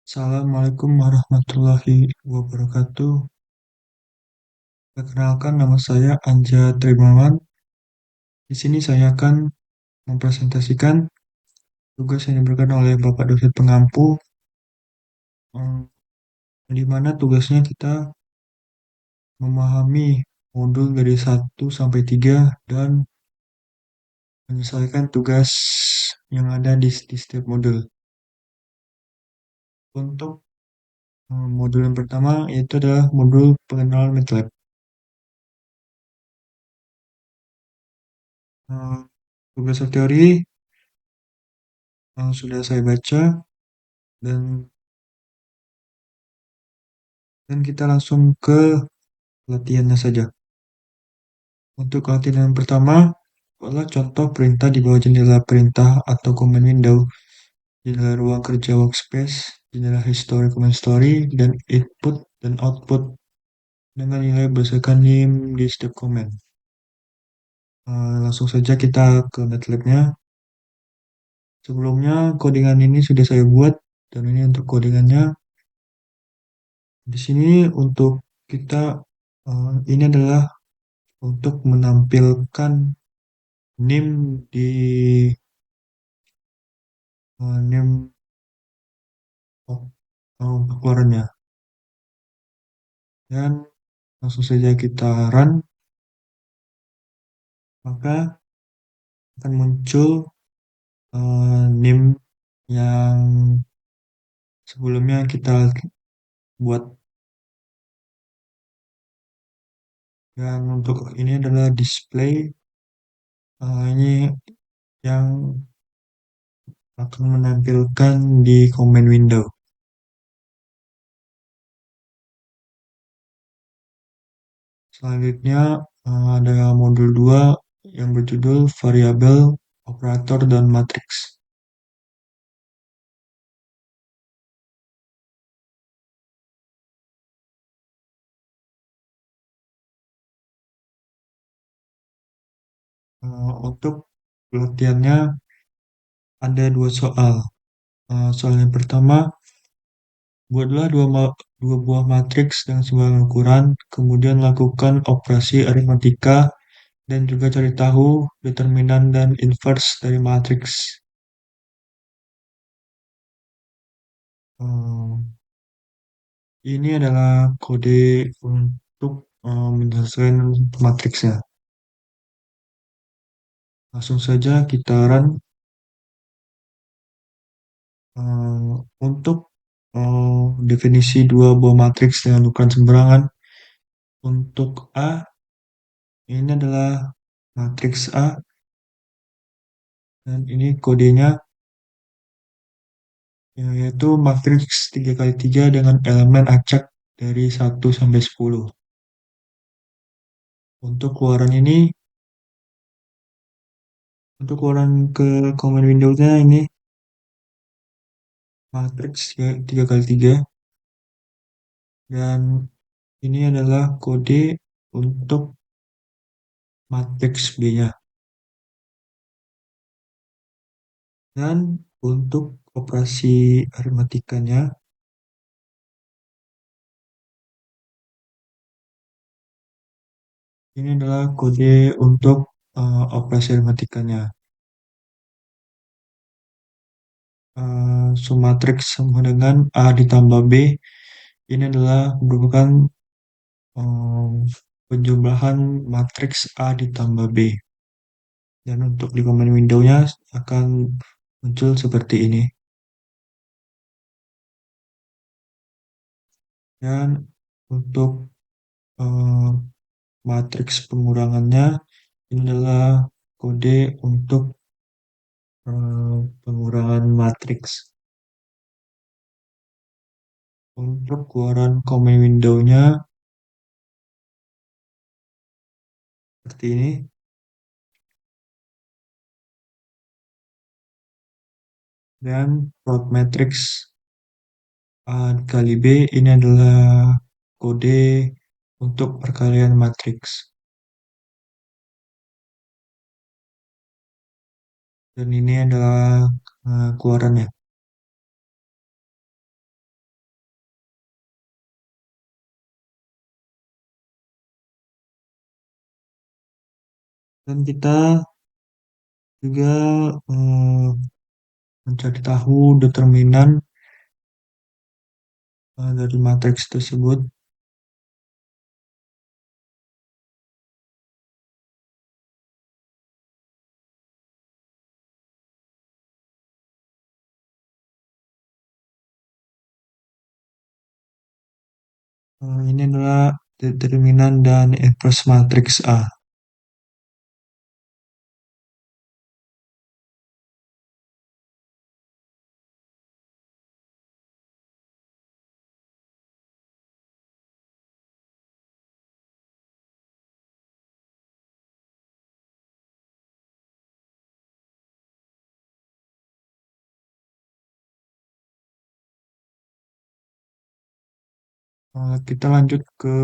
Assalamualaikum warahmatullahi wabarakatuh. Perkenalkan nama saya Anja Trimawan. Di sini saya akan mempresentasikan tugas yang diberikan oleh Bapak dosen pengampu, eh, di mana tugasnya kita memahami modul dari 1 sampai 3 dan menyelesaikan tugas yang ada di setiap modul. Untuk modul yang pertama yaitu adalah modul pengenalan MATLAB. Eh, Tugas teori sudah saya baca dan kita langsung ke latihannya saja. Untuk latihan yang pertama, buatlah contoh perintah di bawah jendela perintah atau command window, jendela ruang kerja workspace, jendela history command story, dan input dan output dengan nilai berdasarkan NIM di setiap command. Langsung saja kita ke MATLAB-nya. Sebelumnya codingan ini sudah saya buat dan ini untuk codingannya. Di sini untuk kita ini adalah untuk menampilkan NIM di NIM keluarannya. Dan langsung saja kita run, maka akan muncul NIM yang sebelumnya kita buat. Dan untuk ini adalah display, ini yang akan menampilkan di command window. Selanjutnya ada modul 2 yang berjudul variabel, operator, dan matriks. Untuk latihannya ada 2 soal. Soal yang pertama, buatlah dua buah matriks dengan sembarang ukuran, kemudian lakukan operasi aritmatika dan juga cari tahu determinan dan inverse dari matriks. Hmm, ini adalah kode untuk menyelesaikan matriksnya. Langsung saja kita run. Untuk definisi dua buah matriks dengan ukuran sembarangan. Untuk A, ini adalah matriks A, dan ini kodenya yaitu matriks 3 kali 3 dengan elemen acak dari 1 sampai 10. Untuk keluaran ini, untuk keluaran ke command window-nya ini matriks 3 kali 3, dan ini adalah kode untuk matriks B-nya. Dan untuk operasi aritmatikanya, ini adalah kode untuk operasi aritmatikanya. Sumatrix sama dengan A ditambah B. Ini adalah merupakan eh, penjumlahan matriks A ditambah B. Dan untuk di command window-nya akan muncul seperti ini. Dan untuk eh, matriks pengurangannya, ini adalah kode untuk pengurangan matriks. Untuk keluaran command window-nya seperti ini. Dan plot matrix A kali B ini adalah kode untuk perkalian matriks. Dan ini adalah keluarannya. Dan kita juga eh, mencari tahu determinan dari matriks tersebut. Ini adalah determinan dan inverse matriks A. Kita lanjut ke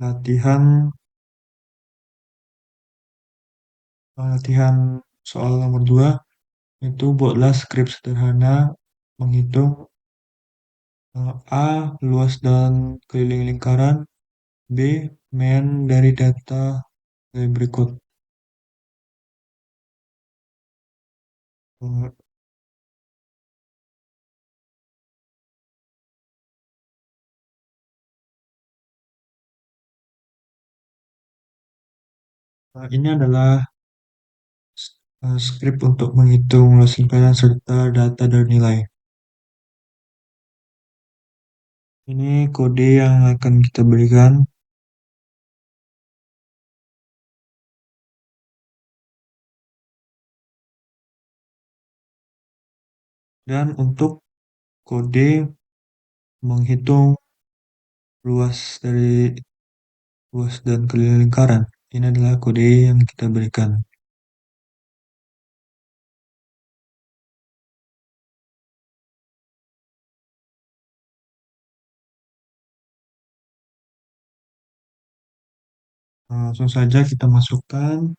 latihan latihan soal nomor 2, itu buatlah skrip sederhana menghitung A. Luas dan keliling lingkaran, B. Mean dari data berikut. Eh, ini adalah skrip untuk menghitung luas lingkaran serta data dan nilai. Ini kode yang akan kita berikan, dan untuk kode menghitung luas luas dan keliling lingkaran. Ini adalah kode yang kita berikan. Langsung saja kita masukkan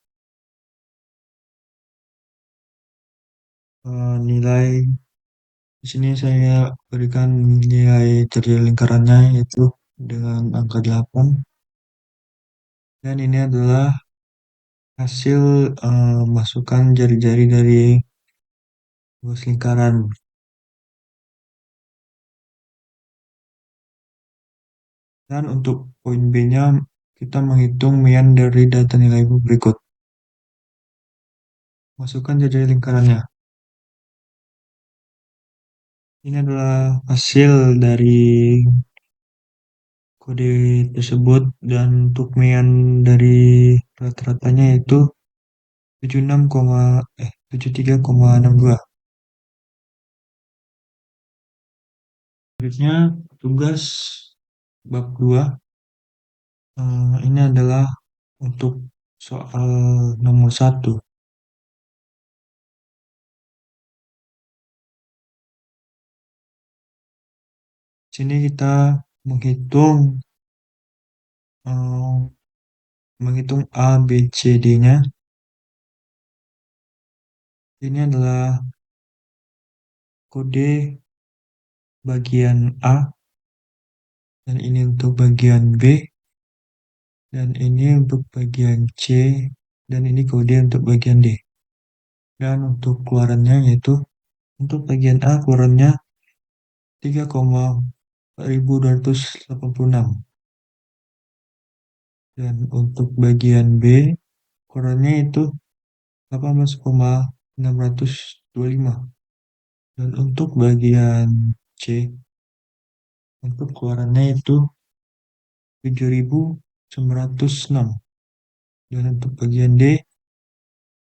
nilai. Di sini saya berikan nilai jari lingkarannya yaitu dengan angka 8. Dan ini adalah hasil masukan jari-jari dari luas lingkaran. Dan untuk poin B-nya, kita menghitung mean dari data nilai berikut. Masukkan jari lingkarannya. Ini adalah hasil dari kode tersebut, dan untuk mean dari rata-ratanya itu 73,62. Selanjutnya tugas bab 2, ini adalah untuk soal nomor 1. Sini kita menghitung eh, menghitung A, B, C, D-nya. Ini adalah kode bagian A, dan ini untuk bagian B, dan ini untuk bagian C, dan ini kode untuk bagian D. Dan untuk keluarannya yaitu untuk bagian A keluarannya 3,4286, dan untuk bagian B keluarannya itu 18,625, dan untuk bagian C untuk keluarannya itu 7.906, dan untuk bagian D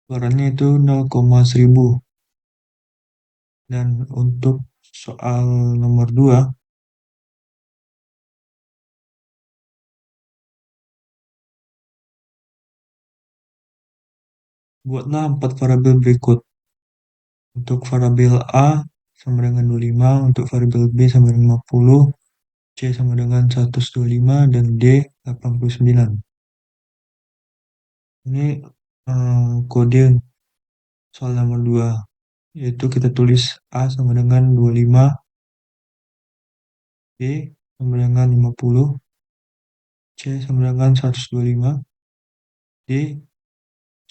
keluarannya itu 0,1000. Dan untuk soal nomor 2, buatlah 4 variabel berikut. Untuk variabel A sama dengan 25, untuk variabel B sama dengan 50, C sama dengan 125, dan D 89. Ini kode soal nomor 2, yaitu kita tulis A sama dengan 25, B sama dengan 50, C sama dengan 125, D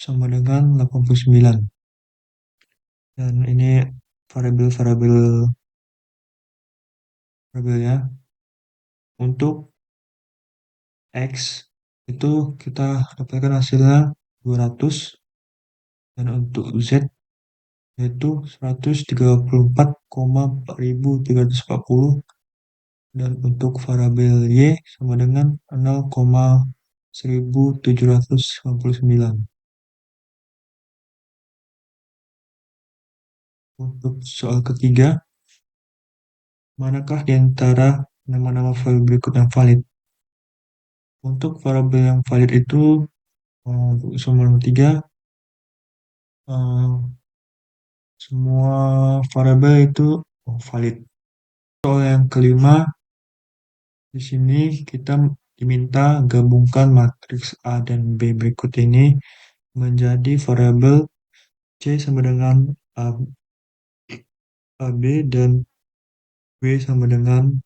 sama dengan 89. Dan ini variabel-variabelnya. Untuk X itu kita dapatkan hasilnya 200, dan untuk Z yaitu 134,4340, dan untuk variabel Y sama dengan 0,1799. Untuk soal ketiga, manakah di antara nama-nama file berikut yang valid? Untuk variabel yang valid itu untuk soal nomor 3, semua variabel itu valid. Soal yang kelima, di sini kita diminta gabungkan matriks A dan B berikut ini menjadi variabel C sama dengan AB dan B sama dengan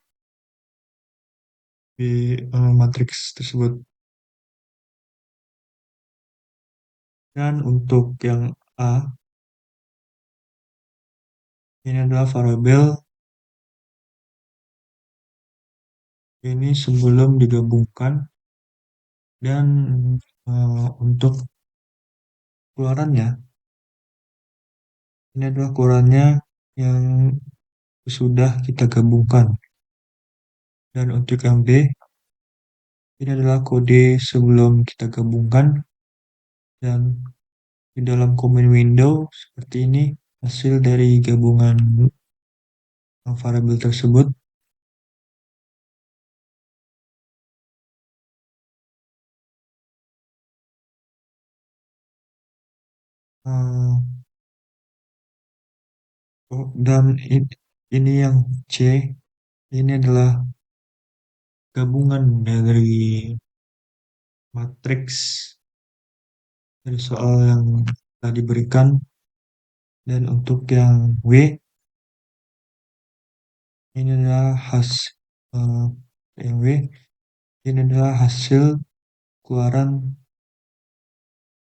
B, matriks tersebut. Dan untuk yang A, ini adalah variabel ini sebelum digabungkan, dan untuk keluarannya, ini adalah keluarannya yang sudah kita gabungkan. Dan untuk yang B, ini adalah kode sebelum kita gabungkan, dan di dalam command window seperti ini hasil dari gabungan variabel tersebut. Eh, dan ini yang C, ini adalah gabungan dari matriks dari soal yang telah diberikan. Dan untuk yang W, ini adalah eh, yang W ini adalah hasil keluaran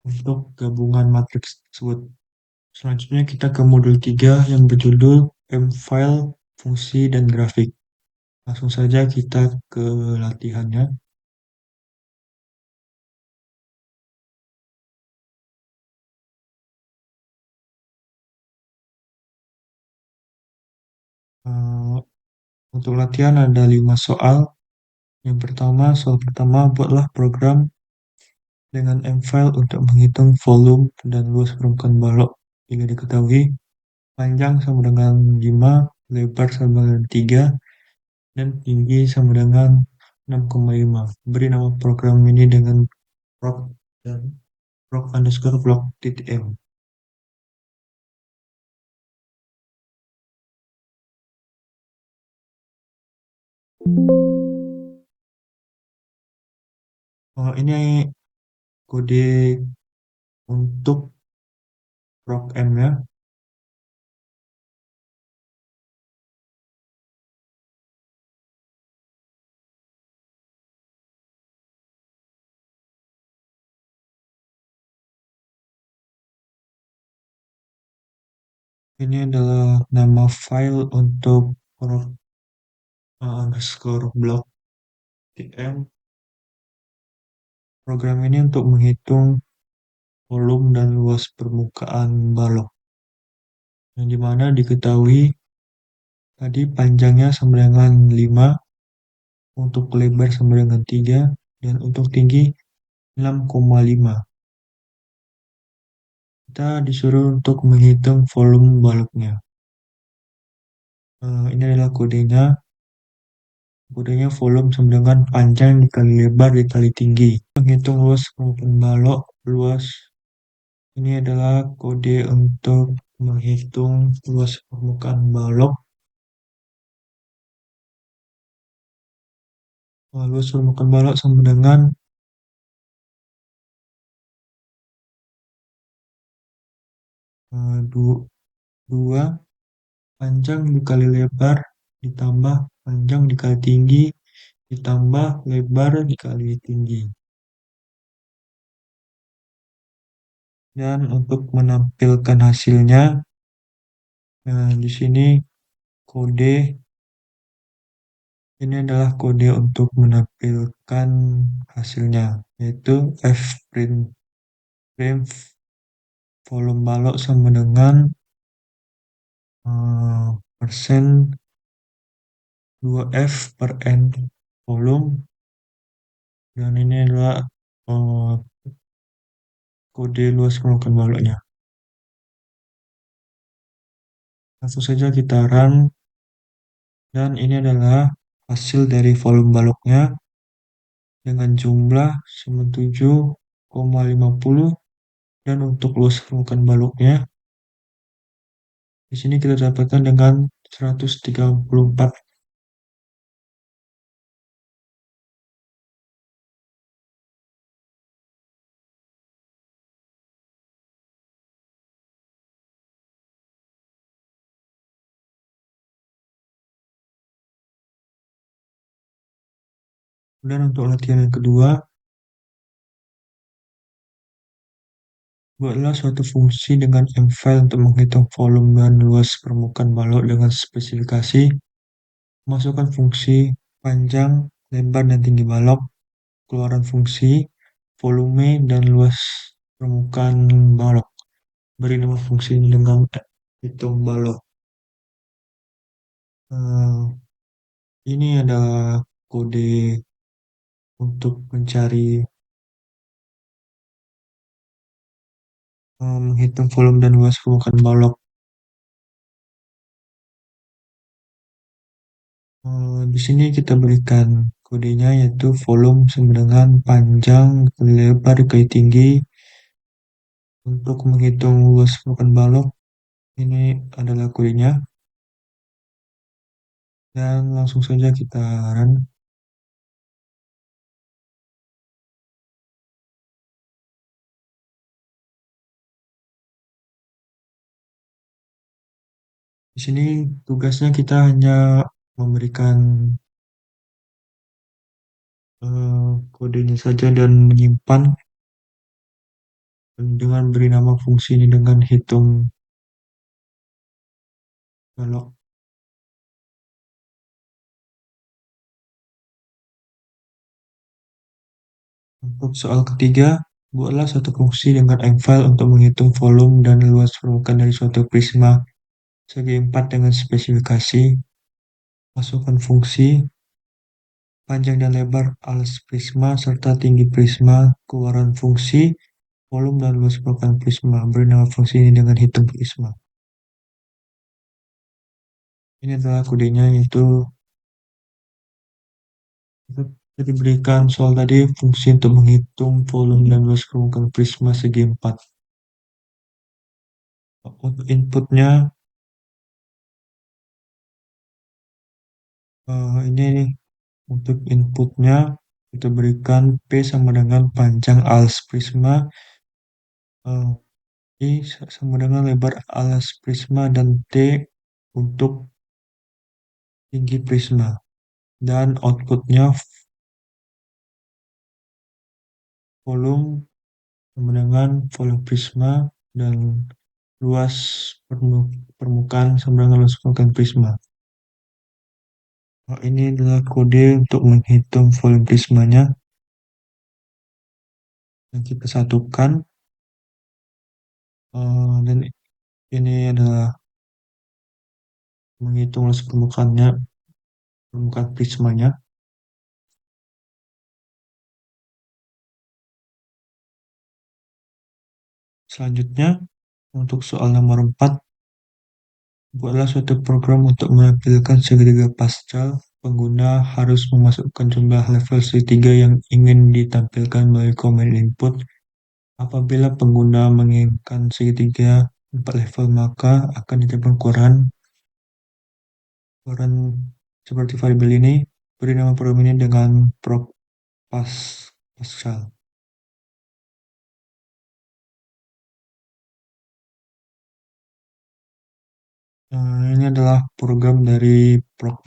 untuk gabungan matriks tersebut. Selanjutnya kita ke modul 3 yang berjudul M-File, Fungsi, dan Grafik. Langsung saja kita ke latihannya. Eh, untuk latihan ada 5 soal. Yang pertama, soal pertama, buatlah program dengan M-File untuk menghitung volume dan luas permukaan balok. Jika diketahui, panjang sama dengan 5, lebar sama dengan 3, dan tinggi sama dengan 6,5. Beri nama program ini dengan proc dan proc underscore block.m. Ini kode untuk proc M-nya. Ini adalah nama file untuk proc underscore block.m. Program ini untuk menghitung volume dan luas permukaan balok, yang dimana diketahui tadi panjangnya sama dengan 5, untuk lebar sama dengan 3, dan untuk tinggi 6,5. Kita disuruh untuk menghitung volume baloknya. Ini adalah kodenya. Kodenya volume sama dengan panjang dikali lebar dikali tinggi. Menghitung luas permukaan balok. Luas ini adalah kode untuk menghitung luas permukaan balok. Luas permukaan balok sama dengan 2 panjang dikali lebar ditambah panjang dikali tinggi ditambah lebar dikali tinggi. Dan untuk menampilkan hasilnya, nah di sini kode ini adalah kode untuk menampilkan hasilnya, yaitu fprint frame volume balok sama dengan persen 2F per N volume, dan ini adalah eh, kode luas permukaan baloknya. Langsung saja kita run, dan ini adalah hasil dari volume baloknya dengan jumlah 97,50, dan untuk luas permukaan baloknya di sini kita dapatkan dengan 134. Dan untuk latihan yang kedua, buatlah suatu fungsi dengan m-file untuk menghitung volume dan luas permukaan balok dengan spesifikasi. Masukkan fungsi panjang, lebar, dan tinggi balok. Keluaran fungsi volume dan luas permukaan balok. Beri nama fungsi ini dengan hitung balok. Ini adalah kode untuk mencari menghitung volume dan luas permukaan balok. Di sini kita berikan kodenya, yaitu volume sama dengan panjang kali lebar kali tinggi. Untuk menghitung luas permukaan balok, ini adalah kodenya, dan langsung saja kita run. Di sini tugasnya kita hanya memberikan kodenya saja dan menyimpan, dengan beri nama fungsi ini dengan hitung balok. Untuk soal ketiga, buatlah suatu fungsi dengan m-file untuk menghitung volume dan luas permukaan dari suatu prisma segi 4 dengan spesifikasi. Masukkan fungsi panjang dan lebar alas prisma serta tinggi prisma. Keluaran fungsi volume dan luas permukaan prisma. Beri nama fungsi ini dengan hitung prisma. Ini adalah kodenya, yaitu kita diberikan soal tadi fungsi untuk menghitung volume dan luas permukaan prisma segi 4. Untuk inputnya, ini nih, untuk inputnya kita berikan P sama dengan panjang alas prisma, I sama dengan lebar alas prisma, dan T untuk tinggi prisma. Dan outputnya volume sama dengan volume prisma, dan luas permukaan sama dengan luas permukaan prisma. Ini adalah kode untuk menghitung volume prismanya yang kita satukan. Dan ini adalah menghitung luas permukaannya, permukaan prismanya. Selanjutnya, untuk soal nomor 4, buatlah suatu program untuk menampilkan segitiga Pascal. Pengguna harus memasukkan jumlah level segitiga yang ingin ditampilkan melalui command input. Apabila pengguna menginginkan segitiga 4 level, maka akan ditemukan keluaran seperti variabel ini. Beri nama program ini dengan proc Pascal. Ini adalah program dari proc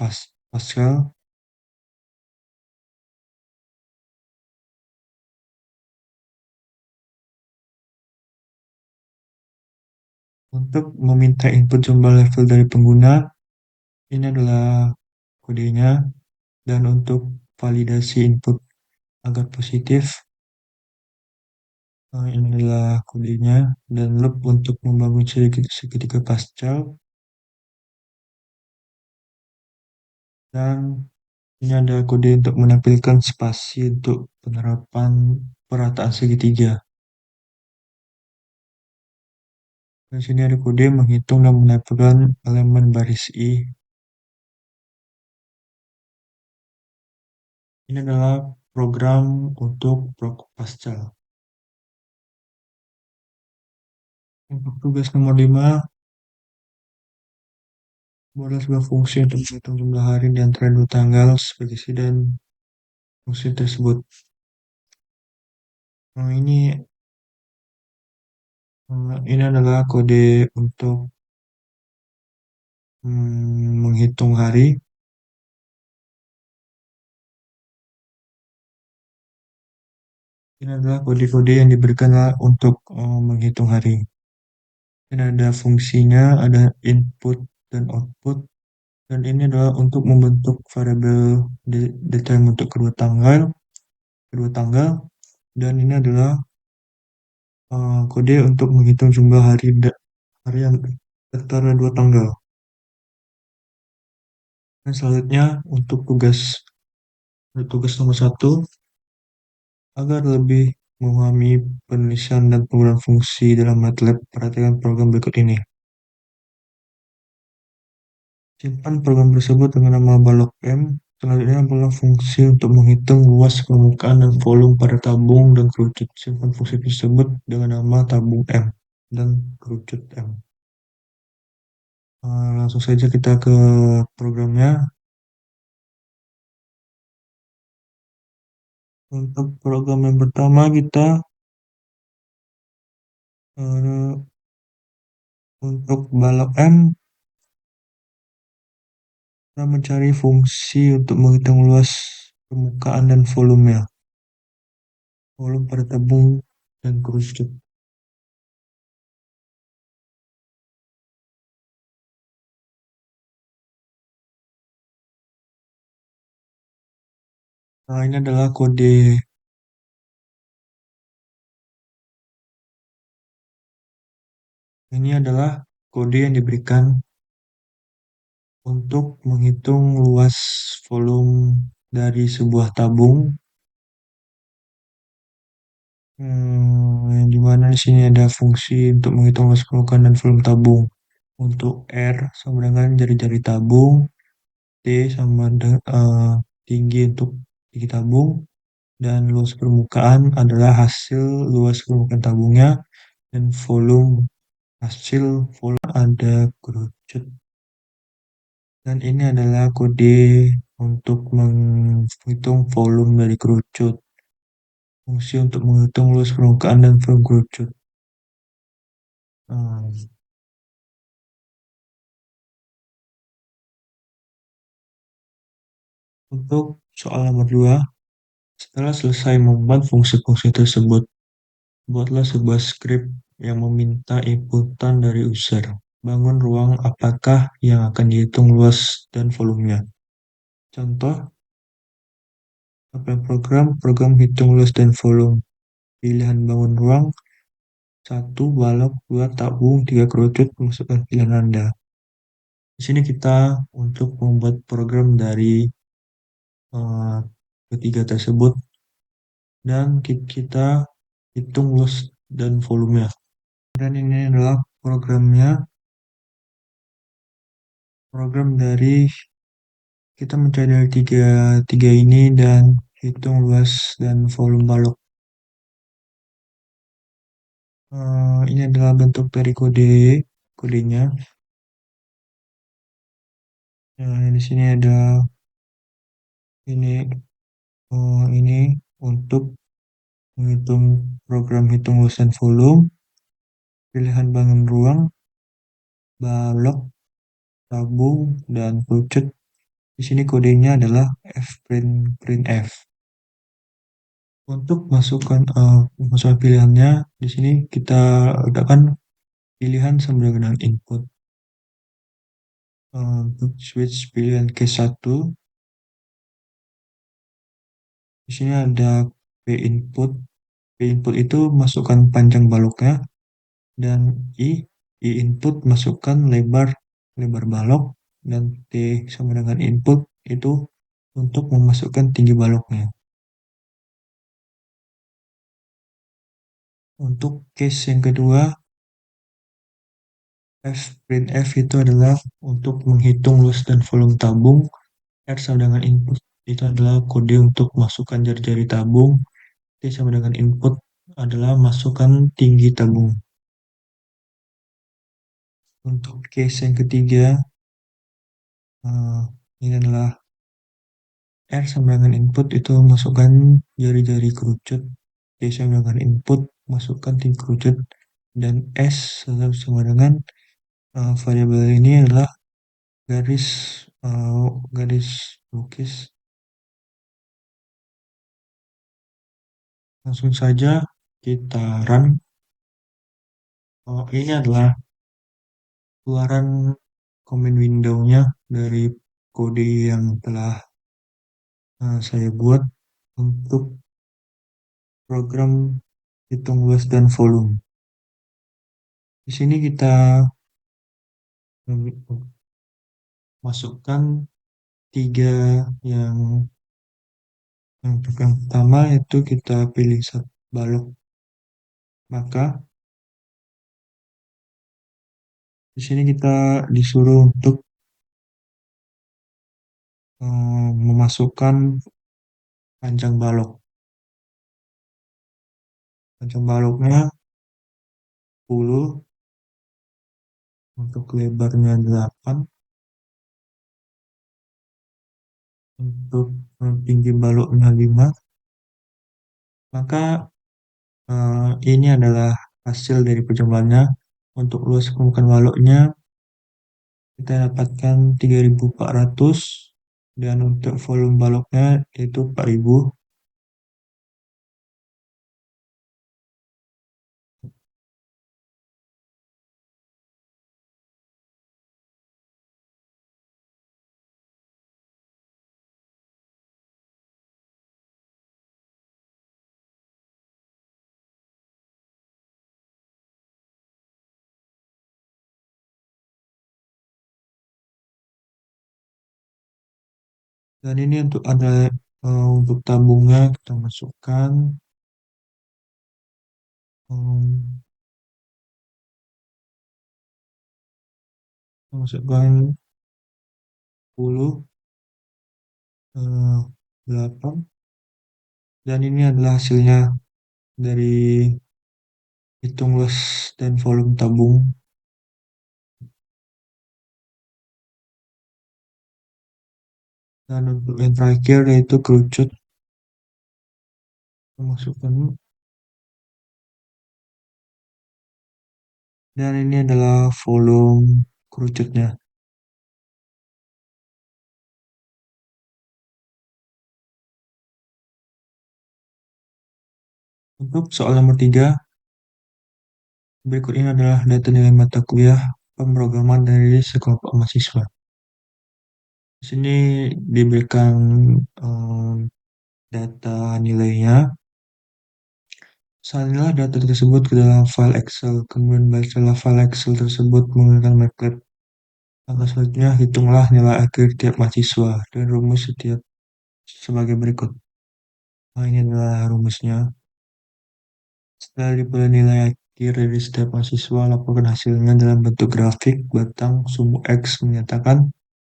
Pascal. Untuk meminta input jumlah level dari pengguna, ini adalah kodenya. Dan untuk validasi input agar positif, ini adalah kodenya. Dan loop untuk membangun segitiga pascal. Dan ini ada kode untuk menampilkan spasi untuk penerapan perataan segitiga. Di sini ada kode menghitung dan menampilkan elemen baris I. Ini adalah program untuk Prog Pascal. Untuk tugas nomor 5, buatlah sebuah fungsi untuk menghitung jumlah hari di antara dua tanggal sebagai isi dan fungsi tersebut. Nah, ini adalah kode untuk menghitung hari. Ini adalah kode-kode yang diberikan untuk menghitung hari. Ini ada fungsinya, ada input dan output. Dan ini adalah untuk membentuk variabel detail untuk kedua tanggal. Dan ini adalah kode untuk menghitung jumlah hari yang antara dua tanggal. Dan selanjutnya untuk tugas nomor 1, agar lebih memahami penulisan dan penggunaan fungsi dalam MATLAB, perhatikan program berikut ini. Simpan program tersebut dengan nama balok M. Selanjutnya adalah fungsi untuk menghitung luas permukaan dan volume pada tabung dan kerucut. Simpan fungsi tersebut dengan nama tabung M dan kerucut M. Langsung saja kita ke programnya. Untuk program yang pertama kita untuk balok M, kita mencari fungsi untuk menghitung luas permukaan dan volume pada tabung dan kerucut. Nah, ini adalah kode. Ini adalah kode yang diberikan untuk menghitung luas volume dari sebuah tabung. Yang dimana di sini ada fungsi untuk menghitung luas permukaan dan volume tabung. Untuk R sama dengan jari-jari tabung, T sama dengan tinggi untuk tinggi tabung, dan luas permukaan adalah hasil luas permukaan tabungnya, dan hasil volume ada kerucut. Dan ini adalah kode untuk menghitung volume dari kerucut. Fungsi untuk menghitung luas permukaan dan volume kerucut. Nah, untuk soal nomor 2, setelah selesai membuat fungsi-fungsi tersebut, buatlah sebuah script yang meminta inputan dari user. Bangun ruang apakah yang akan dihitung luas dan volumenya. Contoh, apa program hitung luas dan volume. Pilihan bangun ruang, 1 balok, 2 tabung, 3 kerucut, masukkan pilihan Anda. Di sini kita untuk membuat program dari ketiga tersebut, dan kita hitung luas dan volumenya. Dan ini adalah program dari kita mencari dari tiga ini dan hitung luas dan volume balok. Ini adalah bentuk dari kodenya. Di sini ada ini untuk menghitung program hitung luas dan volume, pilihan bangun ruang, balok, tabung, dan kerucut. Di sini kodenya adalah fprintf. Untuk masukkan pilihannya, di sini kita letakkan pilihan sama dengan input. Untuk switch pilihan case 1, di sini ada P input. P input itu masukkan panjang baloknya, dan I input masukkan lebar lebar balok, dan T sama dengan input itu untuk memasukkan tinggi baloknya. Untuk case yang kedua, printf itu adalah untuk menghitung luas dan volume tabung. R sama dengan input itu adalah kode untuk masukkan jari-jari tabung. T sama dengan input adalah masukkan tinggi tabung. Untuk case yang ketiga, eh, ini adalah R sama dengan input itu masukkan jari-jari kerucut. T sama dengan input masukkan tinggi kerucut. Dan S sama dengan variabel ini adalah garis garis lukis. Langsung saja kita run. Ini adalah keluaran command window-nya dari kode yang telah saya buat untuk program hitung luas dan volume. Di sini kita masukkan tiga yang yang pertama itu kita pilih satu balok. Maka di sini kita disuruh untuk memasukkan panjang balok. Panjang baloknya 10, untuk lebarnya 8, untuk tinggi baloknya 5. Maka ini adalah hasil dari percobanya. Untuk luas permukaan baloknya kita dapatkan 3.400, dan untuk volume baloknya itu 4.000. Dan ini untuk ada untuk tabungnya kita masukkan um, masukkan 10, 8, dan ini adalah hasilnya dari hitung luas dan volume tabung. Dan untuk yang terakhir yaitu kerucut, masukkan, dan ini adalah volume kerucutnya. Untuk soal nomor 3, berikut ini adalah data nilai mata kuliah pemrograman dari sekelompok mahasiswa. Di sini diberikan data nilainya. Salinlah data tersebut ke dalam file Excel, kemudian bacalah file Excel tersebut menggunakan Matplotlib. Langkah selanjutnya, hitunglah nilai akhir tiap mahasiswa dan rumus setiap sebagai berikut. Nah, ini adalah rumusnya. Setelah diperoleh nilai akhir dari setiap mahasiswa, laporkan hasilnya dalam bentuk grafik batang. Sumbu X menyatakan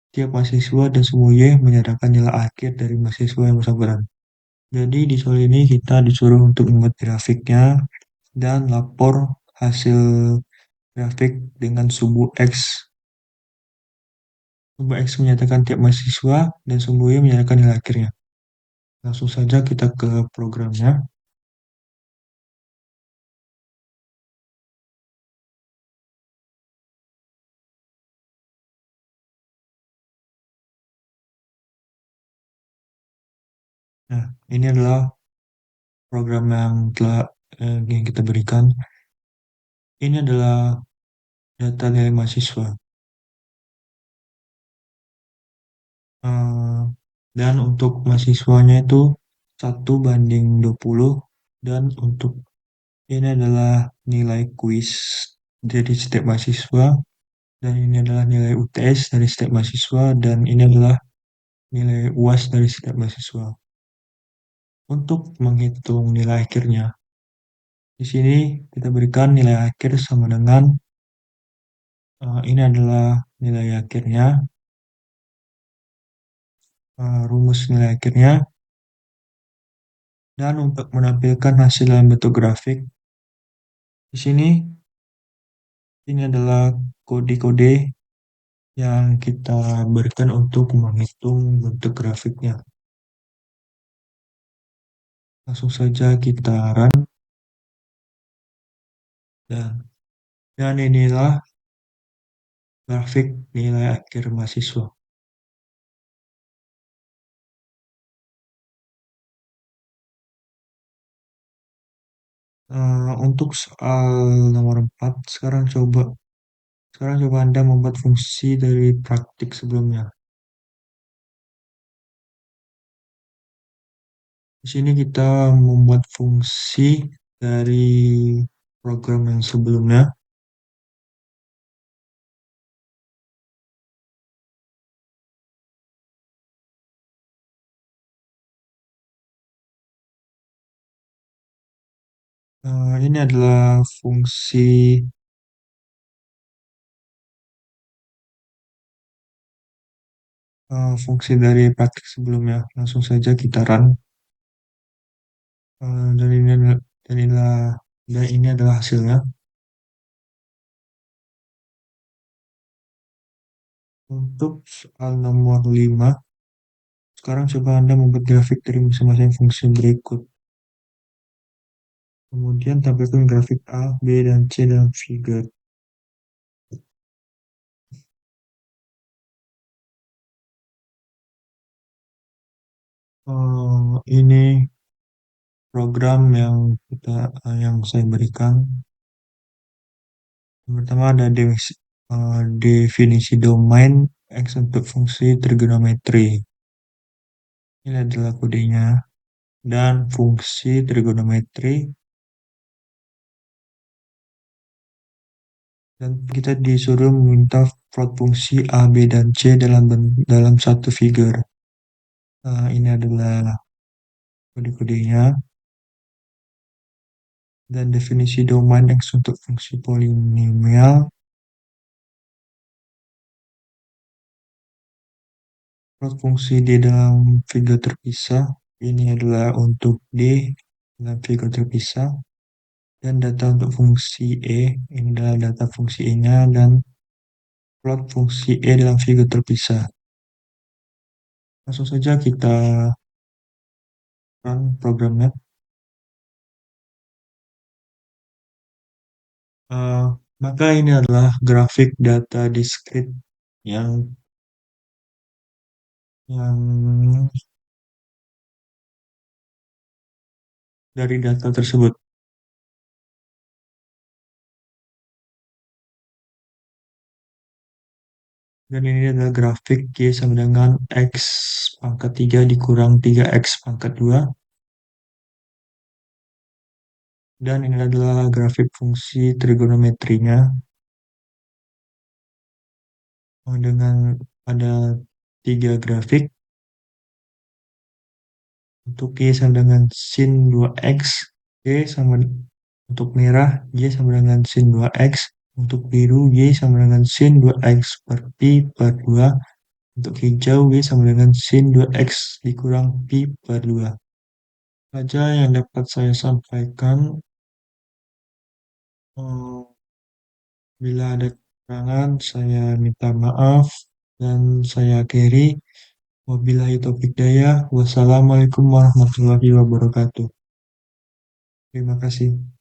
tiap mahasiswa dan sumbu Y menyatakan nilai akhir dari mahasiswa yang bersangkutan. Jadi di soal ini kita disuruh untuk membuat grafiknya dan lapor hasil grafik dengan sumbu X. Sumbu X menyatakan tiap mahasiswa dan sumbu Y menyatakan nilai akhirnya. Langsung saja kita ke programnya. Nah, ini adalah program yang telah yang kita berikan. Ini adalah data nilai mahasiswa. Eh, dan untuk mahasiswanya itu 1:20, dan untuk ini adalah nilai kuis dari setiap mahasiswa, dan ini adalah nilai UTS dari setiap mahasiswa, dan ini adalah nilai UAS dari setiap mahasiswa. Untuk menghitung nilai akhirnya, di sini kita berikan nilai akhir sama dengan ini adalah nilai akhirnya, rumus nilai akhirnya, dan untuk menampilkan hasil dalam bentuk grafik, di sini ini adalah kode-kode yang kita berikan untuk menghitung bentuk grafiknya. Langsung saja kita run, dan inilah grafik nilai akhir mahasiswa. Untuk soal nomor 4, sekarang coba Anda membuat fungsi dari praktik sebelumnya. Di sini kita membuat fungsi dari program yang sebelumnya. Ini adalah fungsi dari praktik sebelumnya. Langsung saja kita run. Eh, dan ini adalah, dan inilah, dan ini adalah hasilnya. Untuk soal nomor 5, sekarang coba Anda membuat grafik dari masing-masing fungsi berikut. Kemudian tampilkan grafik A, B, dan C dalam figure. Ini program yang saya berikan. Yang pertama ada definisi domain X untuk fungsi trigonometri. Ini adalah kodenya. Dan fungsi trigonometri, dan kita disuruh meminta plot fungsi A, B, dan C dalam satu figure. Ini adalah kode-kodenya, dan definisi domain X untuk fungsi polinomial, plot fungsi D dalam figure terpisah. Ini adalah untuk D dalam figure terpisah, dan data untuk fungsi E. Ini adalah data fungsi E-nya, dan plot fungsi E dalam figure terpisah. Langsung saja kita run programnya. Eh, maka ini adalah grafik data diskrit yang yang dari data tersebut. Dan ini adalah grafik Y sama dengan X pangkat 3 dikurang 3X pangkat 2. Dan ini adalah grafik fungsi trigonometrinya, dengan ada 3 grafik. Untuk Y sama dengan sin 2X, Y sama untuk merah, Y sama dengan sin 2X. Untuk biru, Y sama dengan sin 2X per Pi per 2. Untuk hijau, Y sama dengan sin 2X dikurang Pi per 2. Saja yang dapat saya sampaikan. Eh, Bila ada kekurangan, saya minta maaf, dan saya akhiri. Wabillahi taufiq hidayah. Wassalamualaikum warahmatullahi wabarakatuh. Terima kasih.